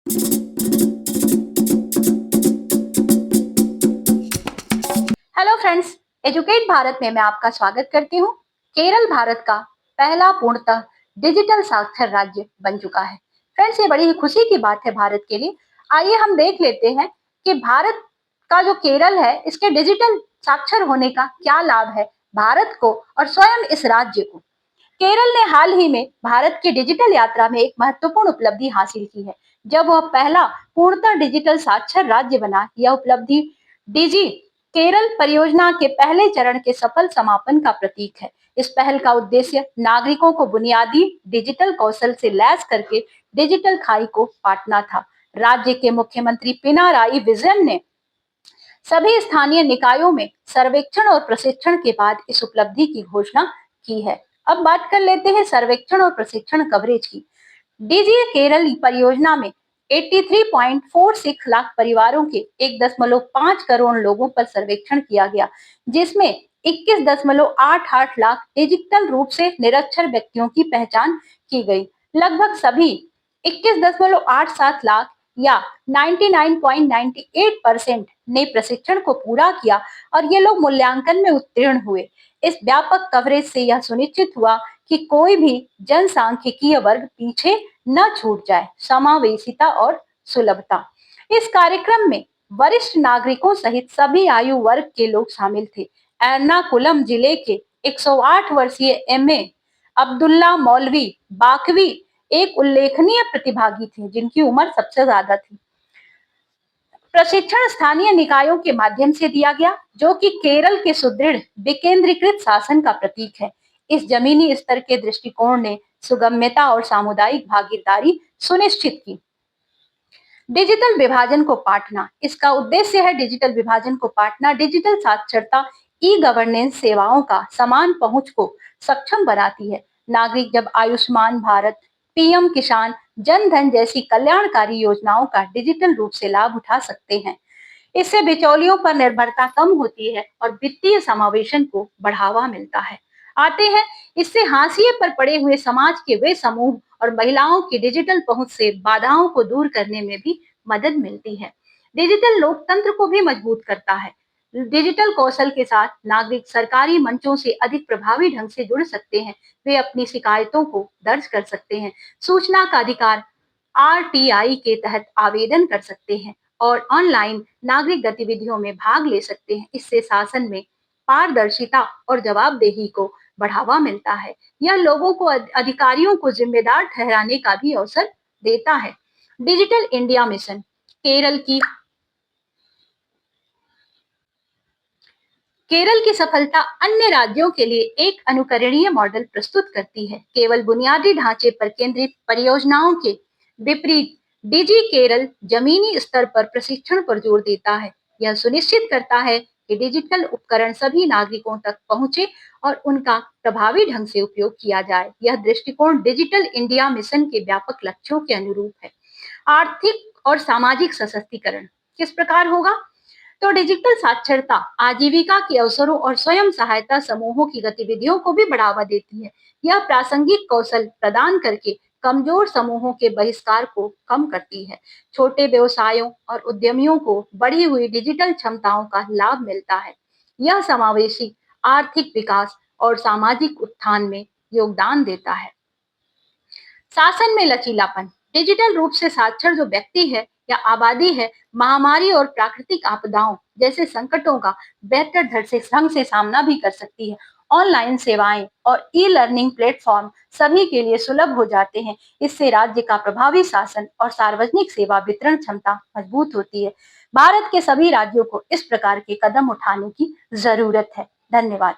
Hello friends, educate Bharat में मैं आपका स्वागत करती हूँ। केरल भारत का पहला पूर्णतः डिजिटल साक्षर राज्य बन चुका है। फ्रेंड्स, ये बड़ी ही खुशी की बात है भारत के लिए। आइए हम देख लेते हैं कि भारत का जो केरल है, इसके डिजिटल साक्षर होने का क्या लाभ है भारत को और स्वयं इस राज्य को। केरल ने हाल ही में भारत की डिजिटल यात्रा में एक महत्वपूर्ण उपलब्धि हासिल की है, जब वह पहला पूर्णतः डिजिटल साक्षर राज्य बना। यह उपलब्धि डिजी केरल परियोजना के पहले चरण के सफल समापन का प्रतीक है। इस पहल का उद्देश्य नागरिकों को बुनियादी डिजिटल कौशल से लैस करके डिजिटल खाई को पाटना था। राज्य के मुख्यमंत्री पिनाराई विजयन ने सभी स्थानीय निकायों में सर्वेक्षण और प्रशिक्षण के बाद इस उपलब्धि की घोषणा की है। अब बात कर लेते हैं सर्वेक्षण और प्रशिक्षण कवरेज की। डीजी केरल परियोजना में 83.46 लाख परिवारों के 1.5 करोड़ लोगों पर सर्वेक्षण किया गया, जिसमें 21.88 लाख डिजिटल रूप से निरक्षर व्यक्तियों की पहचान की गई। लगभग सभी 21.87 लाख या 99.98% ने प्रशिक्षण को पूरा किया और ये लोग मूल्यांकन में उत्तीर्ण हुए। इस व्यापक कवरेज से यह सुनिश्चित हुआ कि कोई भी जनसांख्यिकीय वर्ग पीछे न छूट जाए। समावेशिता और सुलभता। इस कार्यक्रम में वरिष्ठ नागरिकों सहित सभी आयु वर्ग के लोग शामिल थे। एर्नाकुलम जिले के 108 वर्षीय एमए अब्दुल्ला मौलवी बाकवी एक उल्लेखनीय प्रतिभागी थे, जिनकी उम्र सबसे ज्यादा थी। प्रशिक्षण स्थानीय निकायों के माध्यम से दिया गया, जो कि केरल के सुदृढ़ विकेंद्रीकृत शासन का प्रतीक है। इस जमीनी स्तर के दृष्टिकोण ने सुगम्यता और सामुदायिक भागीदारी सुनिश्चित की। डिजिटल विभाजन को पाटना। इसका उद्देश्य है डिजिटल विभाजन को पाटना। डिजिटल साक्षरता ई गवर्नेंस सेवाओं का समान पहुंच को सक्षम बनाती है। नागरिक जब आयुष्मान भारत, पीएम किसान, जन धन जैसी कल्याणकारी योजनाओं का डिजिटल रूप से लाभ उठा सकते हैं। इससे बिचौलियों पर निर्भरता कम होती है और वित्तीय समावेशन को बढ़ावा मिलता है। आते हैं, इससे हाशिए पर पड़े हुए समाज के वे समूह और महिलाओं की डिजिटल पहुंच से बाधाओं को दूर करने में भी मदद मिलती है। डिजिटल लोकतंत्र को भी मजबूत करता है। डिजिटल कौशल के साथ नागरिक सरकारी मंचों से अधिक प्रभावी ढंग से जुड़ सकते हैं। वे अपनी शिकायतों को दर्ज कर सकते हैं, सूचना का अधिकार आरटीआई के तहत आवेदन कर सकते हैं और ऑनलाइन नागरिक गतिविधियों में भाग ले सकते हैं। इससे शासन में पारदर्शिता और जवाबदेही को बढ़ावा मिलता है। यह लोगों को अधिकारियों को जिम्मेदार ठहराने का भी अवसर देता है। डिजिटल इंडिया मिशन केरल की सफलता अन्य राज्यों के लिए एक अनुकरणीय मॉडल प्रस्तुत करती है। केवल बुनियादी ढांचे पर केंद्रित परियोजनाओं के विपरीत डिजी केरल जमीनी स्तर पर प्रशिक्षण पर जोर देता है। यह सुनिश्चित करता है कि डिजिटल उपकरण सभी नागरिकों तक पहुंचे और उनका प्रभावी ढंग से उपयोग किया जाए। यह दृष्टिकोण डिजिटल इंडिया मिशन के व्यापक लक्ष्यों के अनुरूप है। आर्थिक और सामाजिक सशक्तिकरण किस प्रकार होगा? तो डिजिटल साक्षरता आजीविका के अवसरों और स्वयं सहायता समूहों की गतिविधियों को भी बढ़ावा देती है। यह प्रासंगिक कौशल प्रदान करके कमजोर समूहों के बहिष्कार को कम करती है। छोटे व्यवसायों और उद्यमियों को बढ़ी हुई डिजिटल क्षमताओं का लाभ मिलता है। यह समावेशी आर्थिक विकास और सामाजिक उत्थान में योगदान देता है। शासन में लचीलापन। डिजिटल रूप से साक्षर जो व्यक्ति है या आबादी है, महामारी और प्राकृतिक आपदाओं जैसे संकटों का बेहतर ढंग से सामना भी कर सकती है। ऑनलाइन सेवाएं और ई लर्निंग प्लेटफॉर्म सभी के लिए सुलभ हो जाते हैं। इससे राज्य का प्रभावी शासन और सार्वजनिक सेवा वितरण क्षमता मजबूत होती है। भारत के सभी राज्यों को इस प्रकार के कदम उठाने की जरूरत है। धन्यवाद।